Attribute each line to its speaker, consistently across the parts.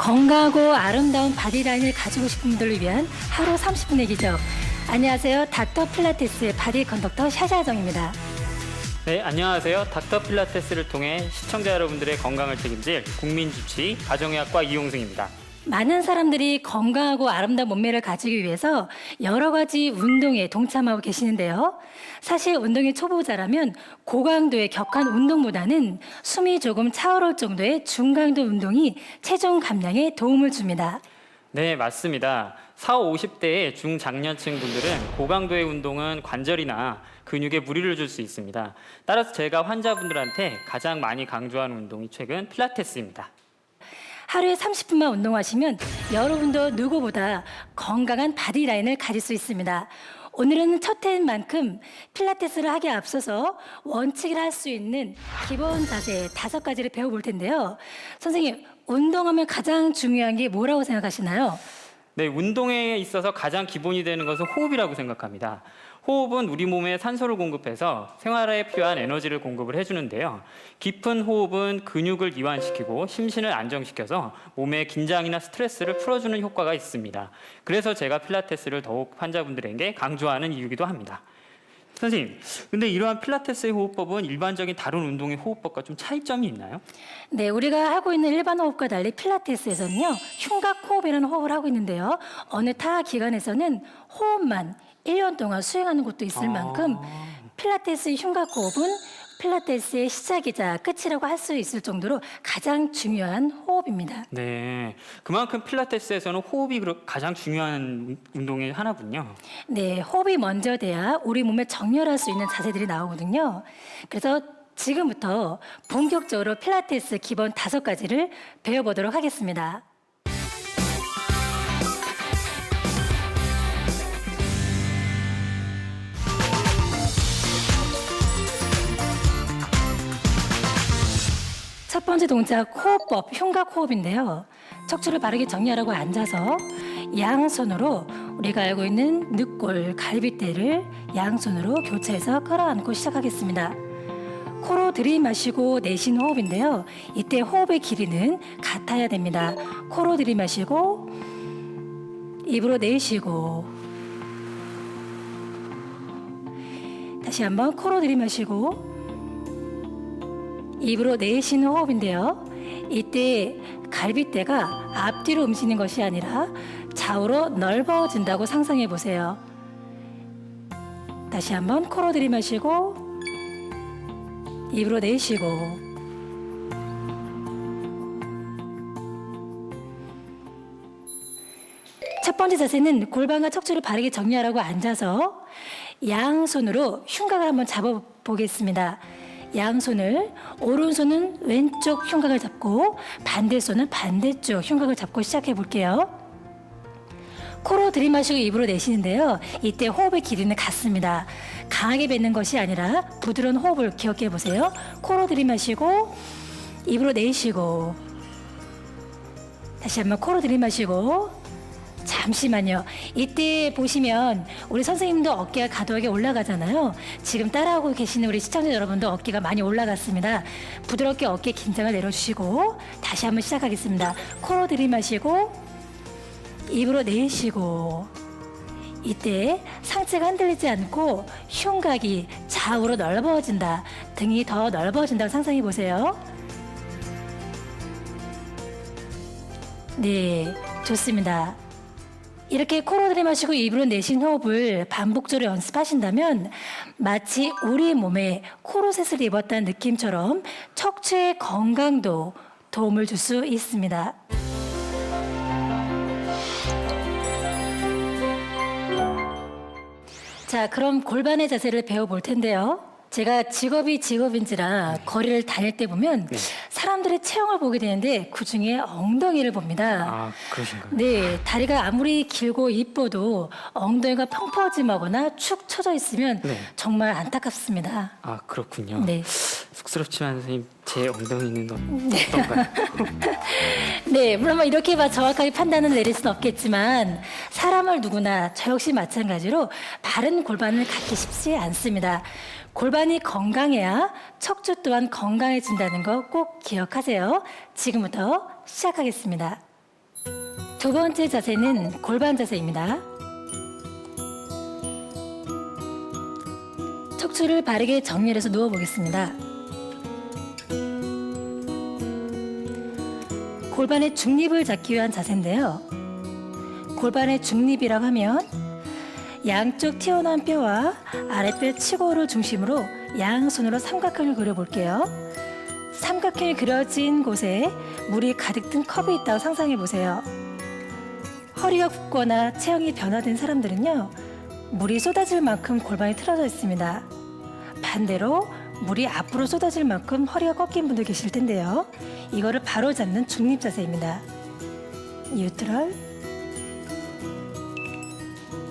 Speaker 1: 건강하고 아름다운 바디라인을 가지고 싶은 분들을 위한 하루 30분의 기적. 안녕하세요. 닥터 필라테스의 바디 컨덕터 샤샤정입니다.
Speaker 2: 네, 안녕하세요. 닥터 필라테스를 통해 시청자 여러분들의 건강을 책임질 국민주치 가정의학과 이용승입니다.
Speaker 1: 많은 사람들이 건강하고 아름다운 몸매를 가지기 위해서 여러 가지 운동에 동참하고 계시는데요. 사실 운동의 초보자라면 고강도의 격한 운동보다는 숨이 조금 차오를 정도의 중강도 운동이 체중 감량에 도움을 줍니다.
Speaker 2: 네, 맞습니다. 40, 50대의 중장년층 분들은 고강도의 운동은 관절이나 근육에 무리를 줄 수 있습니다. 따라서 제가 환자분들한테 가장 많이 강조하는 운동이 최근 필라테스입니다.
Speaker 1: 하루에 30분만 운동하시면 여러분도 누구보다 건강한 바디라인을 가질 수 있습니다. 오늘은 첫 해인 만큼 필라테스를 하기에 앞서서 원칙을 할 수 있는 기본 자세 5가지를 배워볼 텐데요. 선생님, 운동하면 가장 중요한 게 뭐라고 생각하시나요?
Speaker 2: 네, 운동에 있어서 가장 기본이 되는 것은 호흡이라고 생각합니다. 호흡은 우리 몸에 산소를 공급해서 생활에 필요한 에너지를 공급을 해주는데요. 깊은 호흡은 근육을 이완시키고 심신을 안정시켜서 몸의 긴장이나 스트레스를 풀어주는 효과가 있습니다. 그래서 제가 필라테스를 더욱 환자분들에게 강조하는 이유이기도 합니다. 선생님, 근데 이러한 필라테스의 호흡법은 일반적인 다른 운동의 호흡법과 좀 차이점이 있나요?
Speaker 1: 네, 우리가 하고 있는 일반 호흡과 달리 필라테스에서는요, 흉곽 호흡이라는 호흡을 하고 있는데요. 어느 타 기관에서는 호흡만 1년 동안 수행하는 곳도 있을 만큼 필라테스의 흉곽 호흡은 필라테스의 시작이자 끝이라고 할 수 있을 정도로 가장 중요한 호흡입니다.
Speaker 2: 네, 그만큼 필라테스에서는 호흡이 가장 중요한 운동의 하나군요.
Speaker 1: 네, 호흡이 먼저 돼야 우리 몸에 정렬할 수 있는 자세들이 나오거든요. 그래서 지금부터 본격적으로 필라테스 기본 5가지를 배워보도록 하겠습니다. 첫 번째 동작 호흡법, 흉곽 호흡인데요. 척추를 바르게 정리하라고 앉아서 양손으로 우리가 알고 있는 늑골, 갈비뼈를 양손으로 교차해서 끌어안고 시작하겠습니다. 코로 들이마시고 내쉬는 호흡인데요. 이때 호흡의 길이는 같아야 됩니다. 코로 들이마시고 입으로 내쉬고 다시 한번 코로 들이마시고 입으로 내쉬는 호흡인데요. 이때 갈비뼈가 앞뒤로 움직이는 것이 아니라 좌우로 넓어진다고 상상해 보세요. 다시 한번 코로 들이마시고 입으로 내쉬고 첫 번째 자세는 골반과 척추를 바르게 정리하라고 앉아서 양손으로 흉곽을 한번 잡아보겠습니다. 양손을 오른손은 왼쪽 흉곽을 잡고 반대손은 반대쪽 흉곽을 잡고 시작해 볼게요. 코로 들이마시고 입으로 내쉬는데요. 이때 호흡의 길이는 같습니다. 강하게 뱉는 것이 아니라 부드러운 호흡을 기억해 보세요. 코로 들이마시고 입으로 내쉬고 다시 한번 코로 들이마시고 잠시만요. 이때 보시면 우리 선생님도 어깨가 과도하게 올라가잖아요. 지금 따라하고 계시는 우리 시청자 여러분도 어깨가 많이 올라갔습니다. 부드럽게 어깨 긴장을 내려주시고 다시 한번 시작하겠습니다. 코로 들이마시고 입으로 내쉬고 이때 상체가 흔들리지 않고 흉곽이 좌우로 넓어진다. 등이 더 넓어진다고 상상해 보세요. 네, 좋습니다. 이렇게 코로 들이마시고 입으로 내쉬는 호흡을 반복적으로 연습하신다면 마치 우리 몸에 코르셋을 입었다는 느낌처럼 척추의 건강도 도움을 줄 수 있습니다. 자, 그럼 골반의 자세를 배워볼 텐데요. 제가 직업인지라 거리를 다닐 때 보면 사람들의 체형을 보게 되는데 그중에 엉덩이를 봅니다.
Speaker 2: 아, 그러신가요?
Speaker 1: 네, 다리가 아무리 길고 이뻐도 엉덩이가 펑퍼짐하거나 축 처져 있으면 정말 안타깝습니다.
Speaker 2: 아, 그렇군요.
Speaker 1: 네.
Speaker 2: 쑥스럽지만 선생님, 제 엉덩이는 어떤가요?
Speaker 1: 네, 물론 뭐 이렇게 정확하게 판단을 내릴 수는 없겠지만 사람을 누구나 저 역시 마찬가지로 바른 골반을 갖기 쉽지 않습니다. 골반이 건강해야 척추 또한 건강해진다는 거 꼭 기억하세요. 지금부터 시작하겠습니다. 두 번째 자세는 골반 자세입니다. 척추를 바르게 정렬해서 누워보겠습니다. 골반의 중립을 잡기 위한 자세인데요. 골반의 중립이라고 하면 양쪽 튀어나온 뼈와 아랫배 치고를 중심으로 양손으로 삼각형을 그려볼게요. 삼각형이 그려진 곳에 물이 가득 든 컵이 있다고 상상해 보세요. 허리가 굽거나 체형이 변화된 사람들은요, 물이 쏟아질 만큼 골반이 틀어져 있습니다. 반대로 물이 앞으로 쏟아질 만큼 허리가 꺾인 분도 계실 텐데요. 이거를 바로 잡는 중립 자세입니다. 뉴트럴,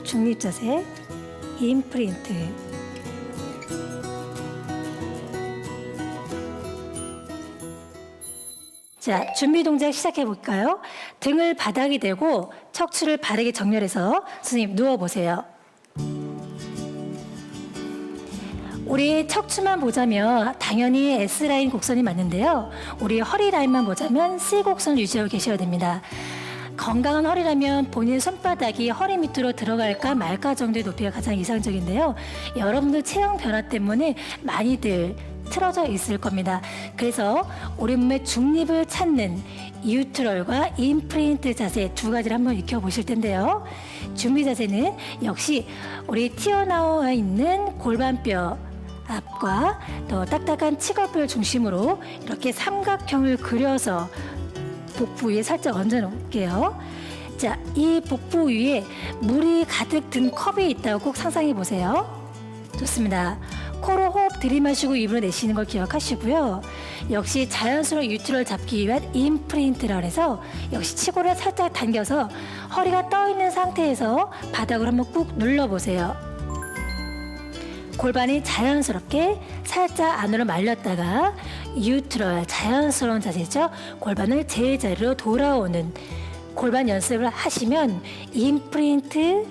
Speaker 1: 중립 자세, 임프린트. 자, 준비 동작 시작해 볼까요? 등을 바닥에 대고 척추를 바르게 정렬해서 선생님 누워보세요. 우리의 척추만 보자면 당연히 S라인 곡선이 맞는데요. 우리의 허리 라인만 보자면 C곡선을 유지하고 계셔야 됩니다. 건강한 허리라면 본인의 손바닥이 허리 밑으로 들어갈까 말까 정도의 높이가 가장 이상적인데요. 여러분들 체형 변화 때문에 많이들 틀어져 있을 겁니다. 그래서 우리 몸의 중립을 찾는 뉴트럴과 임프린트 자세 두 가지를 한번 익혀보실 텐데요. 준비 자세는 역시 우리 튀어나와 있는 골반뼈 앞과 또 딱딱한 치과뼈를 중심으로 이렇게 삼각형을 그려서 복부 위에 살짝 얹어 놓을게요. 자, 이 복부 위에 물이 가득 든 컵이 있다고 꼭 상상해 보세요. 좋습니다. 코로 호흡 들이마시고 입으로 내쉬는 걸 기억하시고요. 역시 자연스러운 뉴트럴 잡기 위한 임프린트라 해서 역시 치고를 살짝 당겨서 허리가 떠 있는 상태에서 바닥을 한번 꾹 눌러보세요. 골반이 자연스럽게 살짝 안으로 말렸다가 뉴트럴 자연스러운 자세죠. 골반을 제자리로 돌아오는 골반 연습을 하시면 임프린트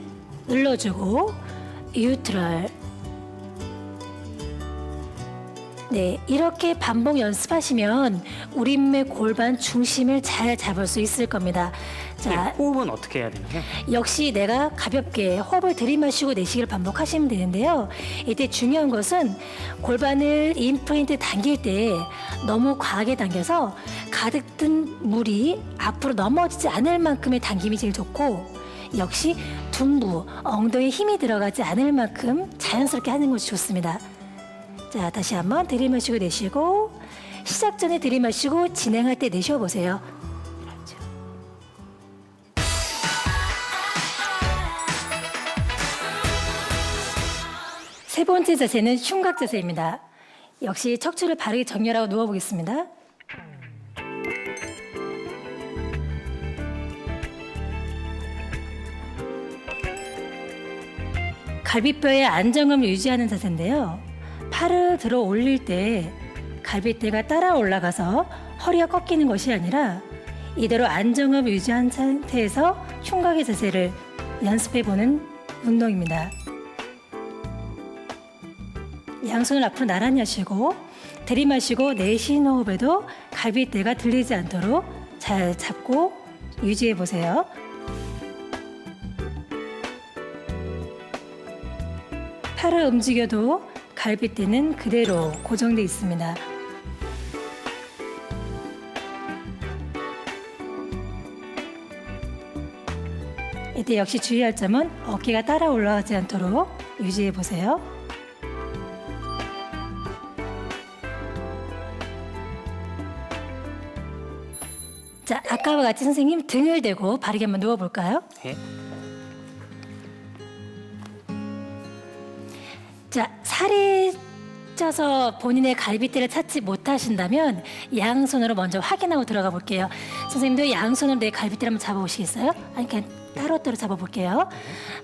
Speaker 1: 눌러주고 뉴트럴. 네, 이렇게 반복 연습하시면 우리 몸의 골반 중심을 잘 잡을 수 있을 겁니다. 자,
Speaker 2: 네, 호흡은 어떻게 해야 되나요?
Speaker 1: 역시 내가 가볍게 호흡을 들이마시고 내쉬기를 반복하시면 되는데요. 이때 중요한 것은 골반을 임프린트 당길 때 너무 과하게 당겨서 가득 든 물이 앞으로 넘어지지 않을 만큼의 당김이 제일 좋고, 역시 둔부, 엉덩이에 힘이 들어가지 않을 만큼 자연스럽게 하는 것이 좋습니다. 자, 다시 한번 들이마시고 내쉬고, 시작 전에 들이마시고 진행할 때 내쉬어보세요. 세 번째 자세는 흉곽 자세입니다. 역시 척추를 바르게 정렬하고 누워보겠습니다. 갈비뼈의 안정감을 유지하는 자세인데요. 팔을 들어 올릴 때 갈비뼈가 따라 올라가서 허리가 꺾이는 것이 아니라 이대로 안정감을 유지한 상태에서 흉곽의 자세를 연습해보는 운동입니다. 양손을 앞으로 나란히 하시고 들이마시고 내쉬는 호흡에도 갈비뼈가 들리지 않도록 잘 잡고 유지해 보세요. 팔을 움직여도 갈비뼈는 그대로 고정되어 있습니다. 이때 역시 주의할 점은 어깨가 따라 올라가지 않도록 유지해 보세요. 자, 아까와 같이 선생님 등을 대고 바르게 한번 누워볼까요?
Speaker 2: 네.
Speaker 1: 자, 살이 쪄서 본인의 갈비뼈를 찾지 못하신다면 양손으로 먼저 확인하고 들어가 볼게요. 선생님도 양손으로 내 갈비뼈를 한번 잡아보시겠어요? 아니, 그냥 따로따로 잡아볼게요.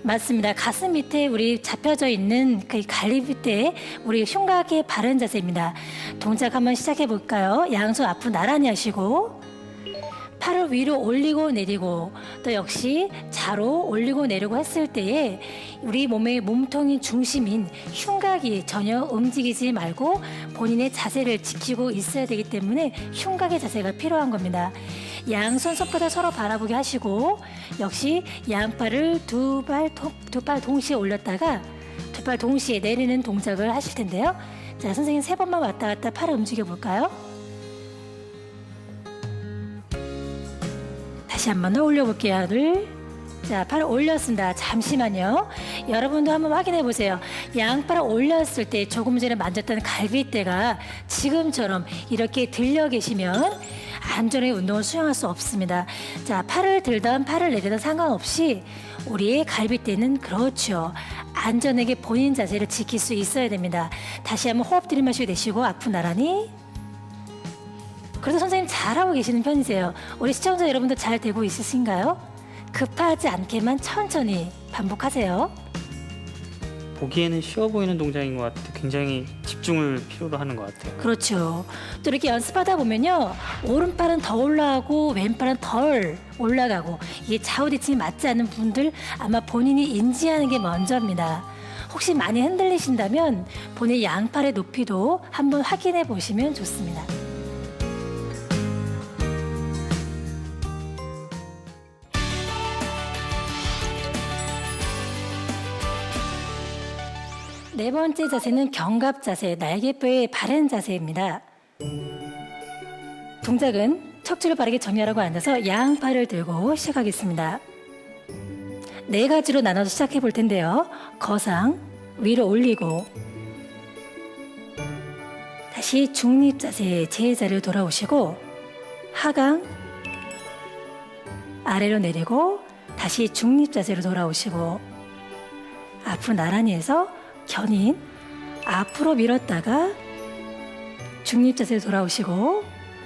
Speaker 1: 맞습니다. 가슴 밑에 우리 잡혀져 있는 그 갈비뼈에 우리 흉곽의 바른 자세입니다. 동작 한번 시작해 볼까요? 양손 앞으로 나란히 하시고 팔을 위로 올리고 내리고, 또 역시 좌로 올리고 내리고 했을 때에 우리 몸의 몸통인 중심인 흉곽이 전혀 움직이지 말고 본인의 자세를 지키고 있어야 되기 때문에 흉곽의 자세가 필요한 겁니다. 양손 손바닥 서로 바라보게 하시고 역시 양팔을 두 팔 동시에 올렸다가 두 팔 동시에 내리는 동작을 하실 텐데요. 자, 선생님 3번만 왔다 갔다 팔을 움직여 볼까요? 다시 한 번 더 올려볼게요. 둘. 자, 팔을 올렸습니다. 잠시만요. 여러분도 한번 확인해 보세요. 양팔을 올렸을 때 조금 전에 만졌던 갈비뼈가 지금처럼 이렇게 들려 계시면 안전하게 운동을 수행할 수 없습니다. 자, 팔을 들던 팔을 내리던 상관없이 우리의 갈비뼈는 그렇죠. 안전하게 본인 자세를 지킬 수 있어야 됩니다. 다시 한번 호흡 들이마시고 내쉬고 앞으로 나란히. 그래도 선생님 잘하고 계시는 편이세요. 우리 시청자 여러분도 잘 되고 있으신가요? 급하지 않게만 천천히 반복하세요.
Speaker 2: 보기에는 쉬워 보이는 동작인 것 같아요. 굉장히 집중을 필요로 하는 것 같아요.
Speaker 1: 그렇죠. 또 이렇게 연습하다 보면요, 오른팔은 더 올라가고 왼팔은 덜 올라가고 이게 좌우대칭이 맞지 않는 분들 아마 본인이 인지하는 게 먼저입니다. 혹시 많이 흔들리신다면 본인 양팔의 높이도 한번 확인해 보시면 좋습니다. 네 번째 자세는 견갑 자세, 날개뼈의 바른 자세입니다. 동작은 척추를 바르게 정렬하고 앉아서 양팔을 들고 시작하겠습니다. 4가지로 나눠서 시작해 볼 텐데요. 거상, 위로 올리고 다시 중립 자세, 제자리로 돌아오시고 하강, 아래로 내리고 다시 중립 자세로 돌아오시고 앞으로 나란히 해서 견인, 앞으로 밀었다가 중립 자세로 돌아오시고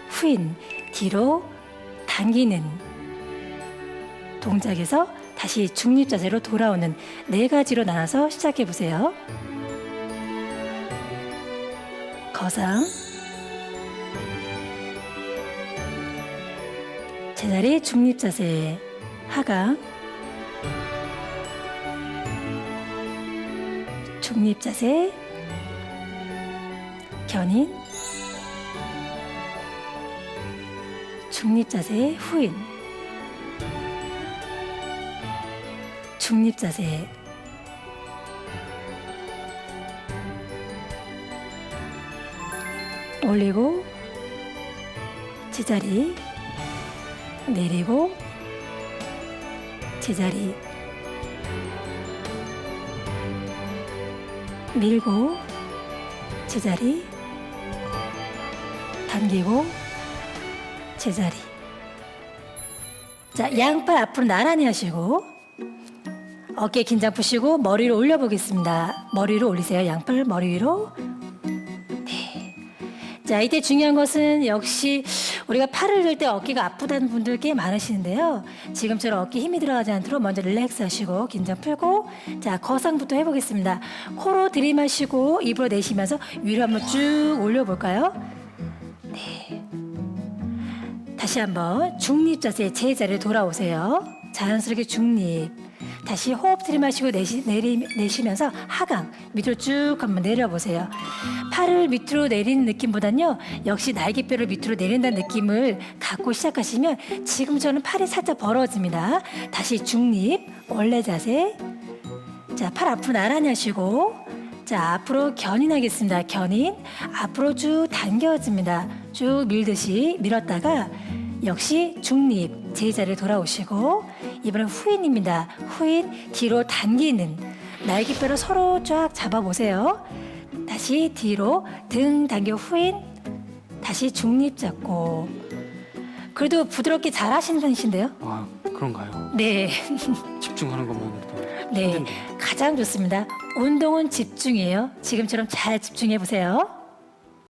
Speaker 1: 후인, 뒤로 당기는 동작에서 다시 중립 자세로 돌아오는 4가지로 나눠서 시작해 보세요. 거상, 제자리 중립 자세, 하강, 중립 자세, 견인, 중립 자세, 후인, 중립 자세, 올리고 제자리, 내리고 제자리, 밀고 제자리, 당기고 제자리. 자, 양팔 앞으로 나란히 하시고 어깨 긴장 푸시고 머리 위로 올려보겠습니다. 머리 위로 올리세요. 양팔 머리 위로. 네. 자, 이때 중요한 것은 역시 우리가 팔을 들 때 어깨가 아프다는 분들 꽤 많으시는데요. 지금처럼 어깨 힘이 들어가지 않도록 먼저 릴렉스 하시고 긴장 풀고, 자, 거상부터 해보겠습니다. 코로 들이마시고 입으로 내쉬면서 위로 한번 쭉 올려볼까요? 네. 다시 한번 중립 자세, 제자리로 돌아오세요. 자연스럽게 중립. 다시 호흡 들이마시고 내쉬면서 하강, 밑으로 쭉 한번 내려보세요. 팔을 밑으로 내리는 느낌보다는요, 역시 날개뼈를 밑으로 내린다는 느낌을 갖고 시작하시면 지금처럼 팔이 살짝 벌어집니다. 다시 중립, 원래 자세. 자, 팔 앞으로 나란히 하시고, 자, 앞으로 견인하겠습니다. 견인, 앞으로 쭉 당겨집니다. 쭉 밀듯이 밀었다가 역시 중립, 제자리로 돌아오시고 이번엔 후인입니다. 후인, 뒤로 당기는 날개뼈를 서로 쫙 잡아보세요. 다시 뒤로 등 당겨 후인, 다시 중립 잡고. 그래도 부드럽게 잘 하시는 편이신데요?
Speaker 2: 아, 그런가요?
Speaker 1: 네.
Speaker 2: 집중하는 것만으로도
Speaker 1: 네,
Speaker 2: 힘든데요.
Speaker 1: 가장 좋습니다. 운동은 집중이에요. 지금처럼 잘 집중해 보세요.